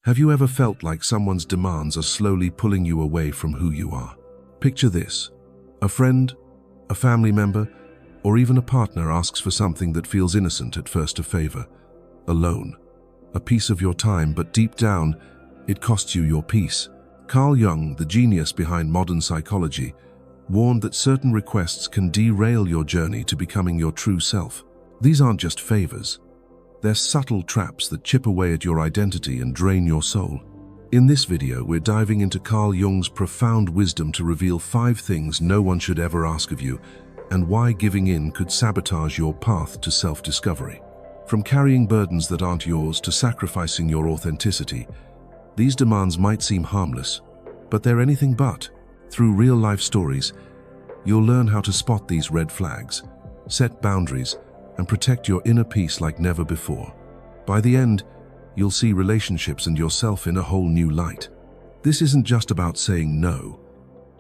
Have you ever felt like someone's demands are slowly pulling you away from who you are? Picture this. A friend, a family member, or even a partner asks for something that feels innocent at first, a favor, a loan, a piece of your time, but deep down, it costs you your peace. Carl Jung, the genius behind modern psychology, warned that certain requests can derail your journey to becoming your true self. These aren't just favors. They're subtle traps that chip away at your identity and drain your soul. In this video, we're diving into Carl Jung's profound wisdom to reveal 5 things no one should ever ask of you, and why giving in could sabotage your path to self-discovery. From carrying burdens that aren't yours to sacrificing your authenticity, these demands might seem harmless, but they're anything but. Through real-life stories, you'll learn how to spot these red flags, set boundaries, and protect your inner peace like never before. By the end, you'll see relationships and yourself in a whole new light. This isn't just about saying no.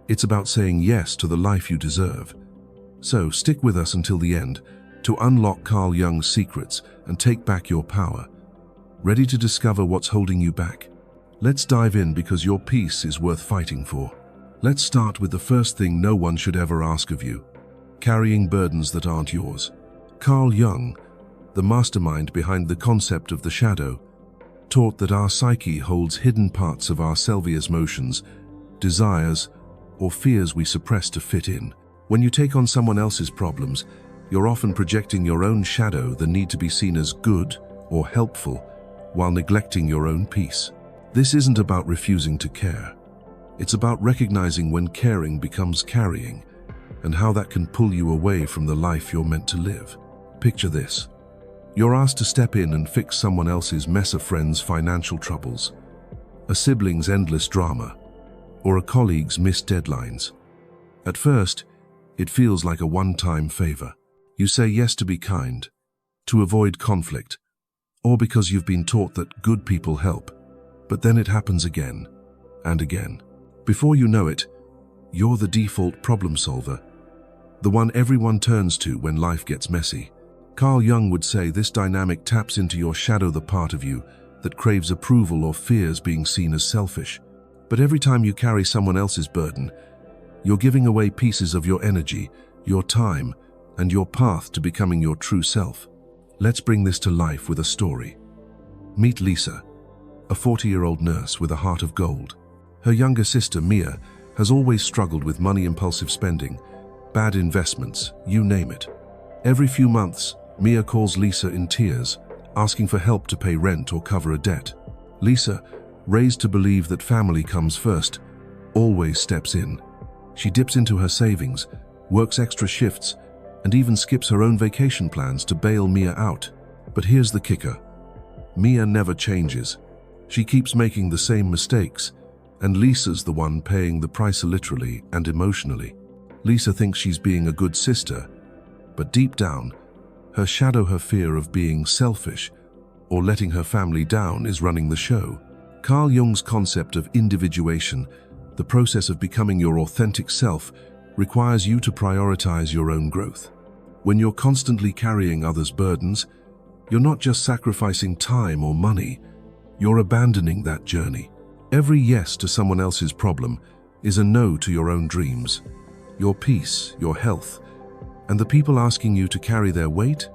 It's about saying yes to the life you deserve. So stick with us until the end to unlock Carl Jung's secrets and take back your power. Ready to discover what's holding you back? Let's dive in, because your peace is worth fighting for. Let's start with the first thing no one should ever ask of you: carrying burdens that aren't yours. Carl Jung, the mastermind behind the concept of the shadow, taught that our psyche holds hidden parts of ourselves, emotions, desires, or fears we suppress to fit in. When you take on someone else's problems, you're often projecting your own shadow, the need to be seen as good or helpful, while neglecting your own peace. This isn't about refusing to care. It's about recognizing when caring becomes carrying, and how that can pull you away from the life you're meant to live. Picture this. You're asked to step in and fix someone else's mess, a friend's financial troubles, a sibling's endless drama, or a colleague's missed deadlines. At first, it feels like a one-time favor. You say yes to be kind, to avoid conflict, or because you've been taught that good people help. But then it happens again and again. Before you know it, you're the default problem solver, the one everyone turns to when life gets messy. Carl Jung would say this dynamic taps into your shadow, the part of you that craves approval or fears being seen as selfish. But every time you carry someone else's burden, you're giving away pieces of your energy, your time, and your path to becoming your true self. Let's bring this to life with a story. Meet Lisa, a 40-year-old nurse with a heart of gold. Her younger sister, Mia, has always struggled with money, impulsive spending, bad investments, you name it. Every few months, Mia calls Lisa in tears, asking for help to pay rent or cover a debt. Lisa, raised to believe that family comes first, always steps in. She dips into her savings, works extra shifts, and even skips her own vacation plans to bail Mia out. But here's the kicker. Mia never changes. She keeps making the same mistakes, and Lisa's the one paying the price, literally and emotionally. Lisa thinks she's being a good sister, but deep down, her shadow, her fear of being selfish or letting her family down, is running the show. Carl Jung's concept of individuation, the process of becoming your authentic self, requires you to prioritize your own growth. When you're constantly carrying others' burdens, you're not just sacrificing time or money, you're abandoning that journey. Every yes to someone else's problem is a no to your own dreams, your peace, your health, and the people asking you to carry their weight.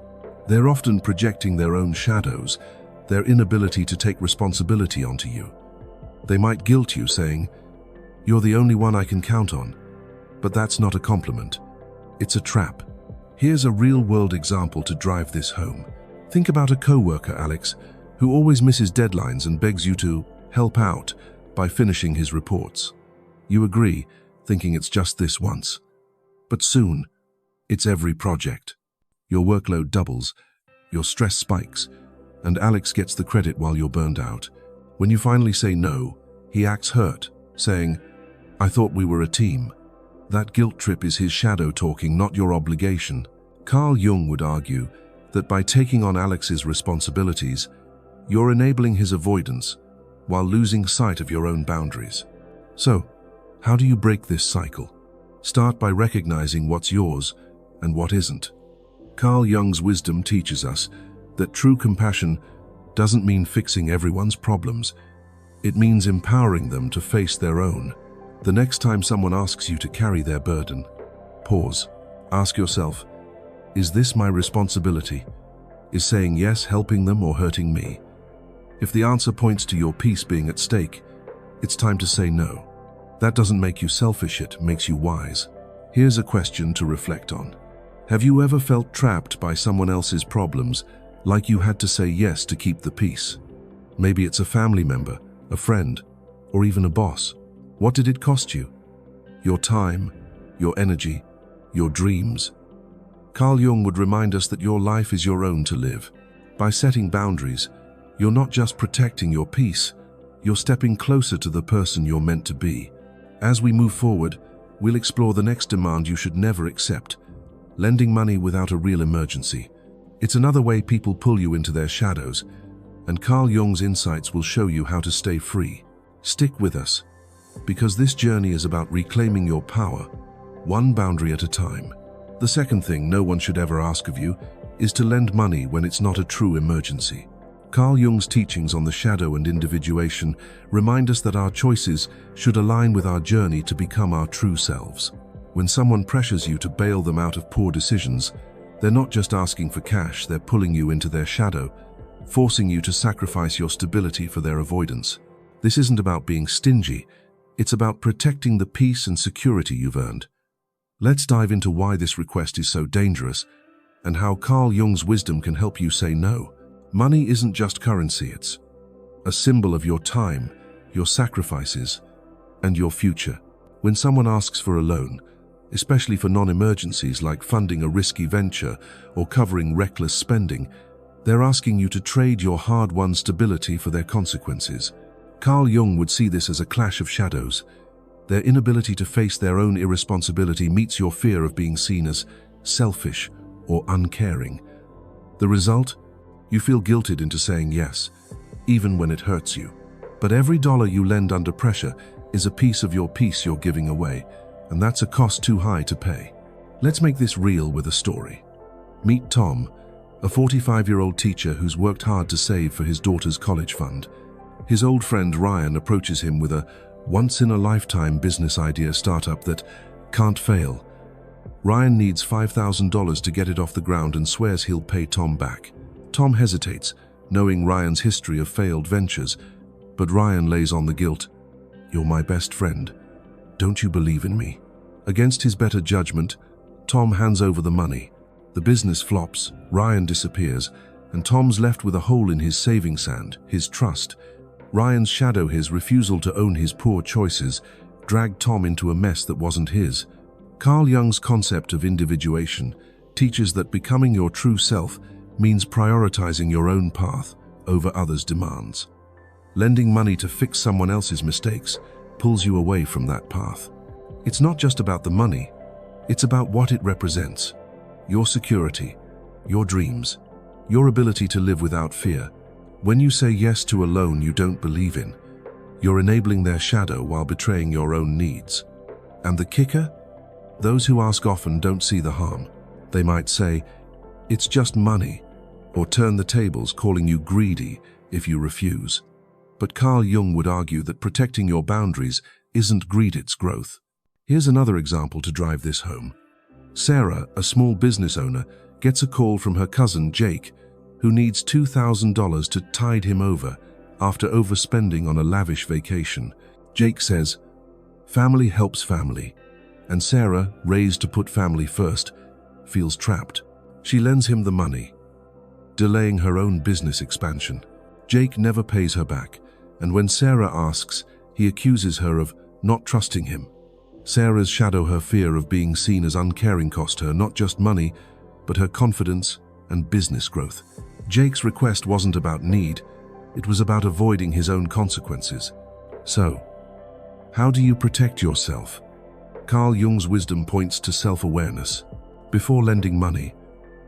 They're often projecting their own shadows, their inability to take responsibility onto you. They might guilt you, saying, "You're the only one I can count on." But that's not a compliment. It's a trap. Here's a real-world example to drive this home. Think about a coworker, Alex, who always misses deadlines and begs you to help out by finishing his reports. You agree, thinking it's just this once. But soon, it's every project. Your workload doubles, your stress spikes, and Alex gets the credit while you're burned out. When you finally say no, he acts hurt, saying, "I thought we were a team." That guilt trip is his shadow talking, not your obligation. Carl Jung would argue that by taking on Alex's responsibilities, you're enabling his avoidance while losing sight of your own boundaries. So, how do you break this cycle? Start by recognizing what's yours and what isn't. Carl Jung's wisdom teaches us that true compassion doesn't mean fixing everyone's problems. It means empowering them to face their own. The next time someone asks you to carry their burden, pause. Ask yourself, is this my responsibility? Is saying yes helping them or hurting me? If the answer points to your peace being at stake, it's time to say no. That doesn't make you selfish, it makes you wise. Here's a question to reflect on. Have you ever felt trapped by someone else's problems, like you had to say yes to keep the peace? Maybe it's a family member, a friend, or even a boss. What did it cost you? Your time, your energy, your dreams. Carl Jung would remind us that your life is your own to live. By setting boundaries, you're not just protecting your peace, you're stepping closer to the person you're meant to be. As we move forward, we'll explore the next demand you should never accept: lending money without a real emergency. It's another way people pull you into their shadows, and Carl Jung's insights will show you how to stay free. Stick with us, because this journey is about reclaiming your power, one boundary at a time. The second thing no one should ever ask of you is to lend money when it's not a true emergency. Carl Jung's teachings on the shadow and individuation remind us that our choices should align with our journey to become our true selves. When someone pressures you to bail them out of poor decisions, they're not just asking for cash, they're pulling you into their shadow, forcing you to sacrifice your stability for their avoidance. This isn't about being stingy, it's about protecting the peace and security you've earned. Let's dive into why this request is so dangerous and how Carl Jung's wisdom can help you say no. Money isn't just currency, it's a symbol of your time, your sacrifices, and your future. When someone asks for a loan, especially for non-emergencies like funding a risky venture or covering reckless spending, they're asking you to trade your hard-won stability for their consequences. Carl Jung would see this as a clash of shadows. Their inability to face their own irresponsibility meets your fear of being seen as selfish or uncaring. The result? You feel guilted into saying yes, even when it hurts you. But every dollar you lend under pressure is a piece of your peace you're giving away, and that's a cost too high to pay. Let's make this real with a story. Meet Tom, a 45-year-old teacher who's worked hard to save for his daughter's college fund. His old friend Ryan approaches him with a once-in-a-lifetime business idea startup that can't fail. Ryan needs $5,000 to get it off the ground and swears he'll pay Tom back. Tom hesitates, knowing Ryan's history of failed ventures, but Ryan lays on the guilt. "You're my best friend. Don't you believe in me?" Against his better judgment, Tom hands over the money. The business flops, Ryan disappears, and Tom's left with a hole in his saving sand, his trust. Ryan's shadow, his refusal to own his poor choices, dragged Tom into a mess that wasn't his. Carl Jung's concept of individuation teaches that becoming your true self means prioritizing your own path over others' demands. Lending money to fix someone else's mistakes pulls you away from that path. It's not just about the money, it's about what it represents. Your security, your dreams, your ability to live without fear. When you say yes to a loan you don't believe in, you're enabling their shadow while betraying your own needs. And the kicker? Those who ask often don't see the harm. They might say, "It's just money," or turn the tables, calling you greedy if you refuse. But Carl Jung would argue that protecting your boundaries isn't greed, it's growth. Here's another example to drive this home. Sarah, a small business owner, gets a call from her cousin Jake, who needs $2,000 to tide him over after overspending on a lavish vacation. Jake says, "Family helps family," and Sarah, raised to put family first, feels trapped. She lends him the money, delaying her own business expansion. Jake never pays her back, and when Sarah asks, he accuses her of not trusting him. Sarah's shadow, her fear of being seen as uncaring, cost her not just money, but her confidence and business growth. Jake's request wasn't about need, it was about avoiding his own consequences. So, how do you protect yourself? Carl Jung's wisdom points to self-awareness. Before lending money,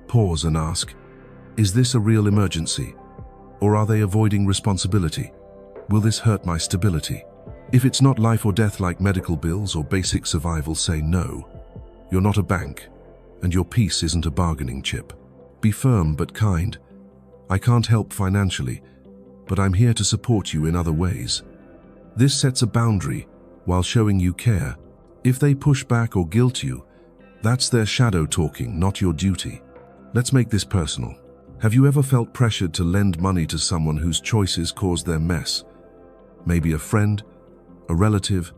pause and ask, is this a real emergency? Or are they avoiding responsibility? Will this hurt my stability? If it's not life or death like medical bills or basic survival, say no. You're not a bank, and your peace isn't a bargaining chip. Be firm but kind. I can't help financially, but I'm here to support you in other ways. This sets a boundary while showing you care. If they push back or guilt you, that's their shadow talking, not your duty. Let's make this personal. Have you ever felt pressured to lend money to someone whose choices caused their mess? Maybe a friend, a relative,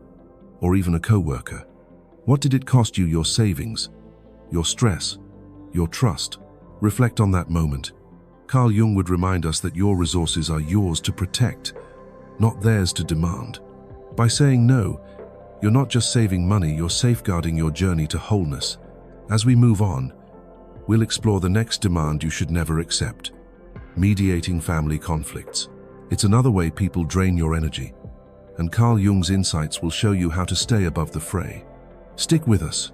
or even a co-worker. What did it cost you? Your savings, your stress, your trust? Reflect on that moment. Carl Jung would remind us that your resources are yours to protect, not theirs to demand. By saying no, you're not just saving money, you're safeguarding your journey to wholeness. As we move on, we'll explore the next demand you should never accept: mediating family conflicts. It's another way people drain your energy, and Carl Jung's insights will show you how to stay above the fray. Stick with us,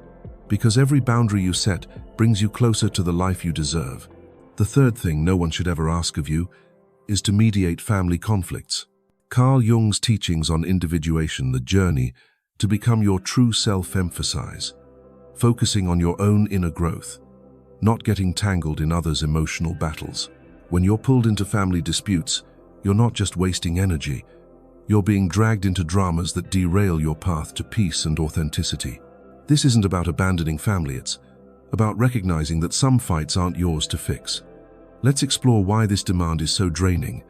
because every boundary you set brings you closer to the life you deserve. The third thing no one should ever ask of you is to mediate family conflicts. Carl Jung's teachings on individuation, the journey to become your true self, emphasize focusing on your own inner growth, not getting tangled in others' emotional battles. When you're pulled into family disputes, you're not just wasting energy, you're being dragged into dramas that derail your path to peace and authenticity. This isn't about abandoning family, it's about recognizing that some fights aren't yours to fix. Let's explore why this demand is so draining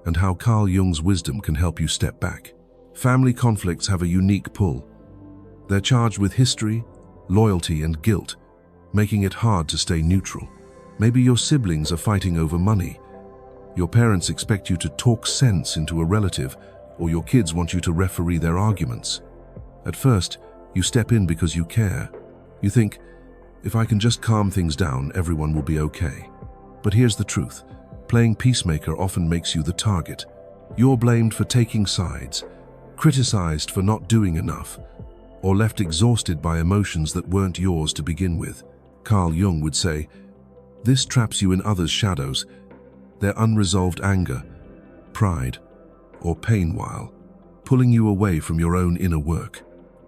and how Carl Jung's wisdom can help you step back. Family conflicts have a unique pull. They're charged with history, loyalty, and guilt, making it hard to stay neutral. Maybe your siblings are fighting over money. Your parents expect you to talk sense into a relative, or your kids want you to referee their arguments. At first, you step in because you care. You think, if I can just calm things down, everyone will be okay. But here's the truth. Playing peacemaker often makes you the target. You're blamed for taking sides, criticized for not doing enough, or left exhausted by emotions that weren't yours to begin with. Carl Jung would say, this traps you in others' shadows, their unresolved anger, pride, or pain, while pulling you away from your own inner work.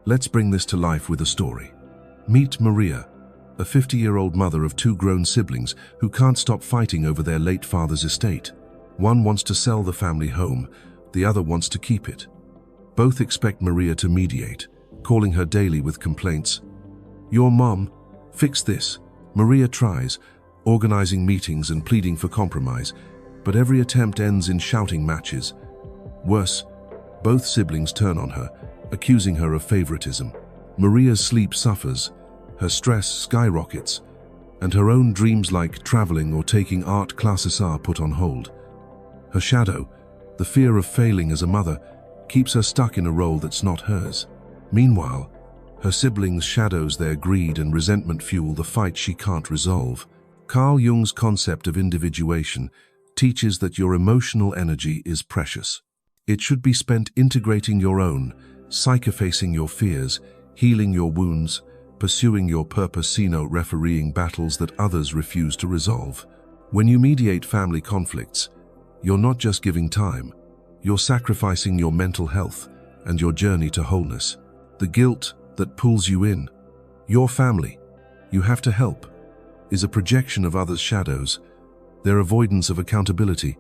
Let's bring this to life with a story. Meet Maria, a 50-year-old mother of two grown siblings who can't stop fighting over their late father's estate. One wants to sell the family home, the other wants to keep it. Both expect Maria to mediate, calling her daily with complaints. Your mom, fix this. Maria tries, organizing meetings and pleading for compromise, but every attempt ends in shouting matches. Worse, both siblings turn on her, accusing her of favoritism. Maria's sleep suffers, her stress skyrockets, and her own dreams like traveling or taking art classes are put on hold. Her shadow, the fear of failing as a mother, keeps her stuck in a role that's not hers. Meanwhile, her siblings' shadows, their greed and resentment, fuel the fight she can't resolve. Carl Jung's concept of individuation teaches that your emotional energy is precious. It should be spent integrating your own, psyche-facing your fears, healing your wounds, pursuing your purpose, refereeing battles that others refuse to resolve. When you mediate family conflicts, you're not just giving time, you're sacrificing your mental health and your journey to wholeness. The guilt that pulls you in, your family, you have to help, is a projection of others' shadows, their avoidance of accountability.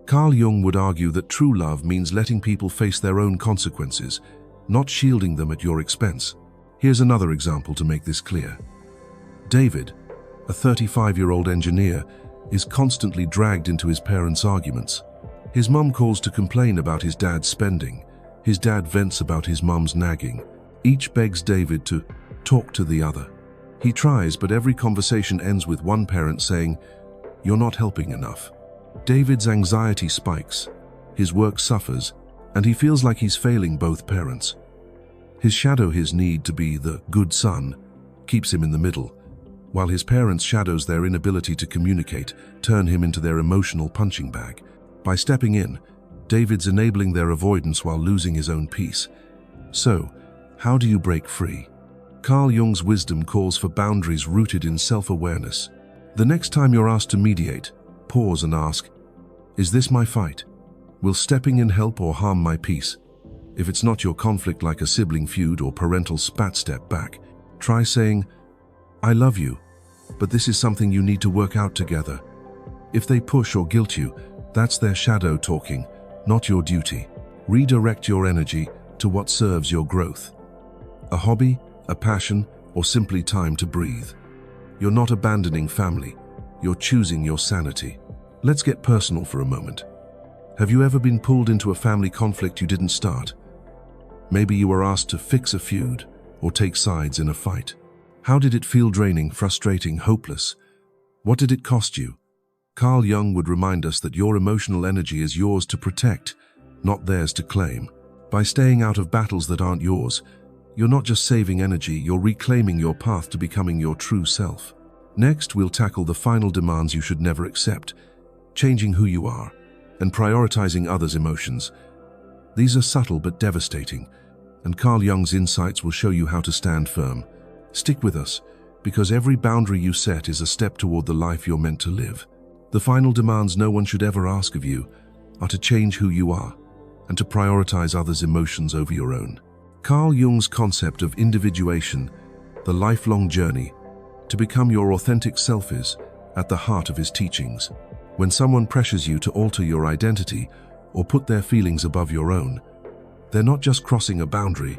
Carl Jung would argue that true love means letting people face their own consequences, not shielding them at your expense. Here's another example to make this clear. David, a 35-year-old engineer, is constantly dragged into his parents' arguments. His mum calls to complain about his dad's spending. His dad vents about his mum's nagging. Each begs David to talk to the other. He tries, but every conversation ends with one parent saying, "You're not helping enough." David's anxiety spikes, his work suffers, and he feels like he's failing both parents. His shadow, his need to be the good son, keeps him in the middle, while his parents' shadows, their inability to communicate, turn him into their emotional punching bag. By stepping in, David's enabling their avoidance while losing his own peace. So, how do you break free? Carl Jung's wisdom calls for boundaries rooted in self-awareness. The next time you're asked to mediate, pause and ask, is this my fight? Will stepping in help or harm my peace? If it's not your conflict, like a sibling feud or parental spat, step back. Try saying, I love you, but this is something you need to work out together. If they push or guilt you, that's their shadow talking, not your duty. Redirect your energy to what serves your growth. A hobby, a passion, or simply time to breathe. You're not abandoning family, you're choosing your sanity. Let's get personal for a moment. Have you ever been pulled into a family conflict you didn't start? Maybe you were asked to fix a feud or take sides in a fight. How did it feel? Draining, frustrating, hopeless? What did it cost you? Carl Jung would remind us that your emotional energy is yours to protect, not theirs to claim. By staying out of battles that aren't yours, you're not just saving energy, you're reclaiming your path to becoming your true self. Next, we'll tackle the final demands you should never accept, changing who you are, and prioritizing others' emotions. These are subtle but devastating, and Carl Jung's insights will show you how to stand firm. Stick with us, because every boundary you set is a step toward the life you're meant to live. The final demands no one should ever ask of you are to change who you are and to prioritize others' emotions over your own. Carl Jung's concept of individuation, the lifelong journey to become your authentic self, is at the heart of his teachings. When someone pressures you to alter your identity or put their feelings above your own, they're not just crossing a boundary,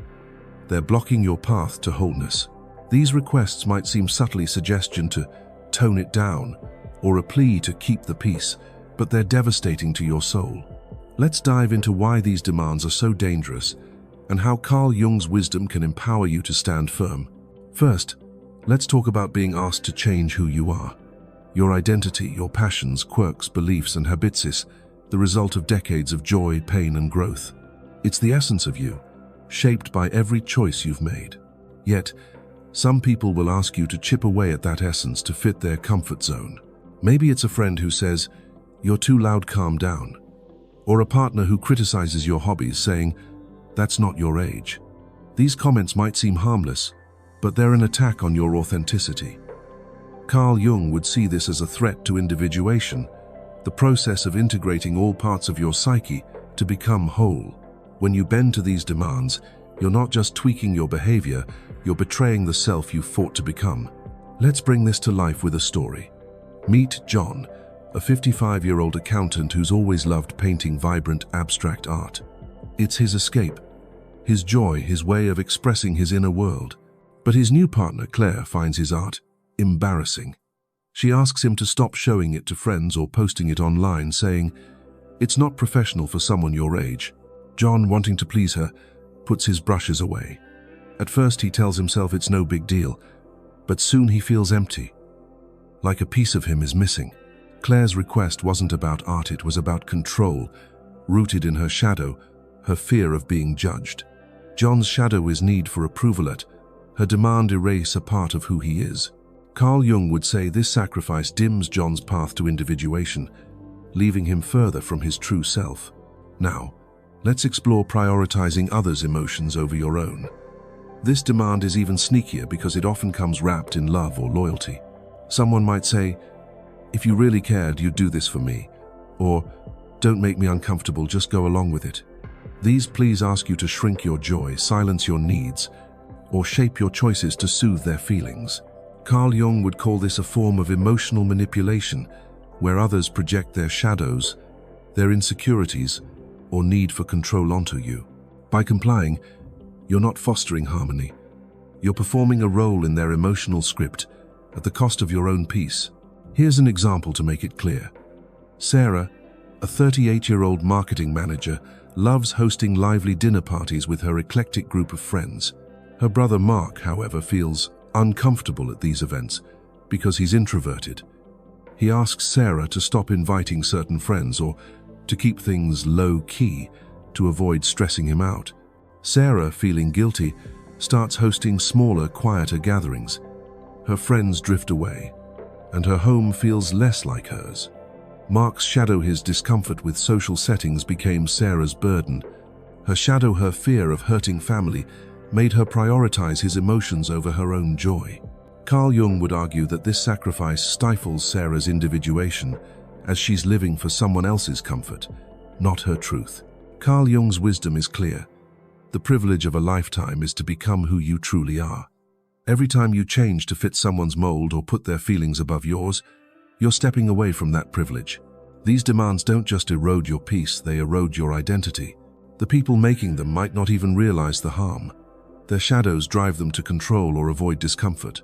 they're blocking your path to wholeness. These requests might seem subtly suggestion to tone it down or a plea to keep the peace, but they're devastating to your soul. Let's dive into why these demands are so dangerous and how Carl Jung's wisdom can empower you to stand firm. First, let's talk about being asked to change who you are. Your identity, your passions, quirks, beliefs, and habits is the result of decades of joy, pain, and growth. It's the essence of you, shaped by every choice you've made. Yet, some people will ask you to chip away at that essence to fit their comfort zone. Maybe it's a friend who says, "You're too loud, calm down." Or a partner who criticizes your hobbies, saying, "That's not your age." These comments might seem harmless, but they're an attack on your authenticity. Carl Jung would see this as a threat to individuation, the process of integrating all parts of your psyche to become whole. When you bend to these demands, you're not just tweaking your behavior, you're betraying the self you fought to become. Let's bring this to life with a story. Meet John, a 55-year-old accountant who's always loved painting vibrant, abstract art. It's his escape, his joy, his way of expressing his inner world. But his new partner, Claire, finds his art embarrassing. She asks him to stop showing it to friends or posting it online, saying, "It's not professional for someone your age." John, wanting to please her, puts his brushes away. At first he tells himself it's no big deal, but soon he feels empty, like a piece of him is missing. Claire's request wasn't about art, it was about control, rooted in her shadow, her fear of being judged. John's shadow is need for approval, her demand erase a part of who he is. Carl Jung would say this sacrifice dims John's path to individuation, leaving him further from his true self. Now, let's explore prioritizing others' emotions over your own. This demand is even sneakier because it often comes wrapped in love or loyalty. Someone might say, "If you really cared, you'd do this for me," or "Don't make me uncomfortable, just go along with it." These pleas ask you to shrink your joy, silence your needs, or shape your choices to soothe their feelings. Carl Jung would call this a form of emotional manipulation, where others project their shadows, their insecurities, or need for control onto you. By complying, you're not fostering harmony. You're performing a role in their emotional script at the cost of your own peace. Here's an example to make it clear. Sarah, a 38-year-old marketing manager, loves hosting lively dinner parties with her eclectic group of friends. Her brother Mark, however, feels uncomfortable at these events because he's introverted. He asks Sarah to stop inviting certain friends or to keep things low-key to avoid stressing him out. Sarah, feeling guilty, starts hosting smaller, quieter gatherings. Her friends drift away, and her home feels less like hers. Mark's shadow, his discomfort with social settings, became Sarah's burden. Her shadow, her fear of hurting family, made her prioritize his emotions over her own joy. Carl Jung would argue that this sacrifice stifles Sarah's individuation, as she's living for someone else's comfort, not her truth. Carl Jung's wisdom is clear. The privilege of a lifetime is to become who you truly are. Every time you change to fit someone's mold or put their feelings above yours, you're stepping away from that privilege. These demands don't just erode your peace, they erode your identity. The people making them might not even realize the harm. Their shadows drive them to control or avoid discomfort.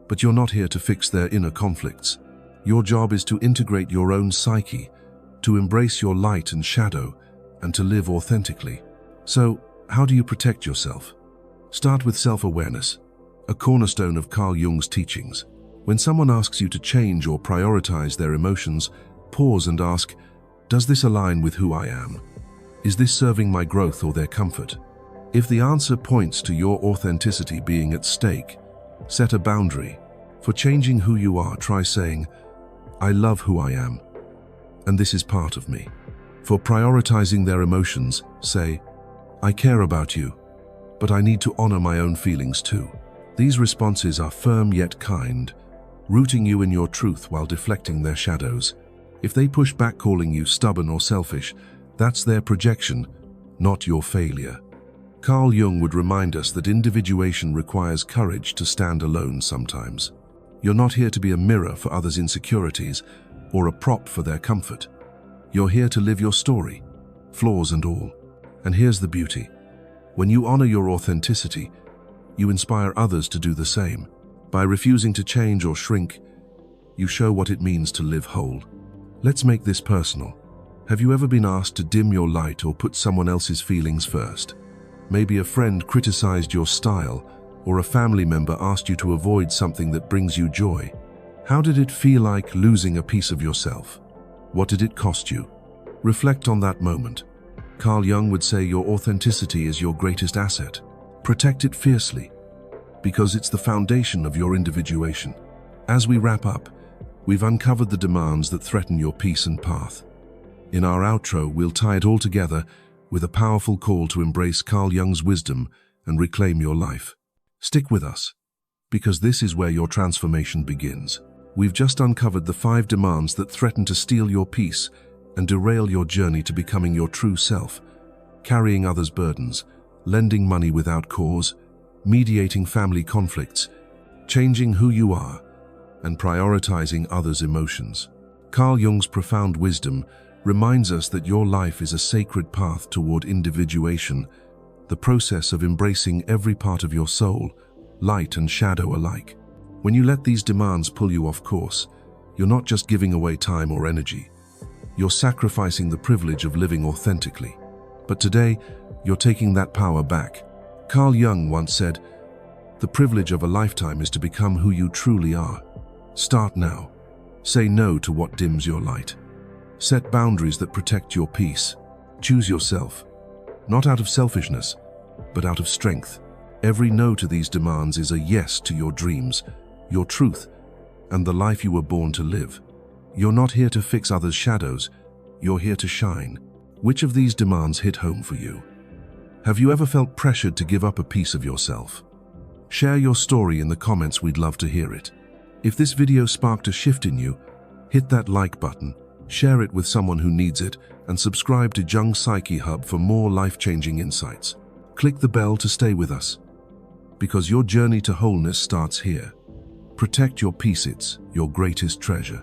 But you're not here to fix their inner conflicts. Your job is to integrate your own psyche, to embrace your light and shadow, and to live authentically. So, how do you protect yourself? Start with self-awareness, a cornerstone of Carl Jung's teachings. When someone asks you to change or prioritize their emotions, pause and ask, does this align with who I am? Is this serving my growth or their comfort? If the answer points to your authenticity being at stake, set a boundary. For changing who you are, try saying, I love who I am, and this is part of me. For prioritizing their emotions, say, I care about you, but I need to honor my own feelings too. These responses are firm yet kind, rooting you in your truth while deflecting their shadows. If they push back calling you stubborn or selfish, that's their projection, not your failure. Carl Jung would remind us that individuation requires courage to stand alone sometimes. You're not here to be a mirror for others' insecurities or a prop for their comfort. You're here to live your story, flaws and all. And here's the beauty. When you honor your authenticity, you inspire others to do the same. By refusing to change or shrink, you show what it means to live whole. Let's make this personal. Have you ever been asked to dim your light or put someone else's feelings first? Maybe a friend criticized your style, or a family member asked you to avoid something that brings you joy. How did it feel like losing a piece of yourself? What did it cost you? Reflect on that moment. Carl Jung would say your authenticity is your greatest asset. Protect it fiercely, because it's the foundation of your individuation. As we wrap up, we've uncovered the demands that threaten your peace and path. In our outro, we'll tie it all together with a powerful call to embrace Carl Jung's wisdom and reclaim your life. Stick with us, because this is where your transformation begins. We've just uncovered the 5 demands that threaten to steal your peace and derail your journey to becoming your true self, carrying others' burdens, lending money without cause, mediating family conflicts, changing who you are, and prioritizing others' emotions. Carl Jung's profound wisdom reminds us that your life is a sacred path toward individuation, the process of embracing every part of your soul, light and shadow alike. When you let these demands pull you off course, you're not just giving away time or energy. You're sacrificing the privilege of living authentically. But today, you're taking that power back. Carl Jung once said, "The privilege of a lifetime is to become who you truly are." Start now. Say no to what dims your light. Set boundaries that protect your peace. Choose yourself, not out of selfishness, but out of strength. Every no to these demands is a yes to your dreams, your truth, and the life you were born to live. You're not here to fix others' shadows, you're here to shine. Which of these demands hit home for you? Have you ever felt pressured to give up a piece of yourself? Share your story in the comments, we'd love to hear it. If this video sparked a shift in you, hit that like button, share it with someone who needs it, and subscribe to Jung Psyche Hub for more life-changing insights. Click the bell to stay with us, because your journey to wholeness starts here. Protect your peace, it's your greatest treasure.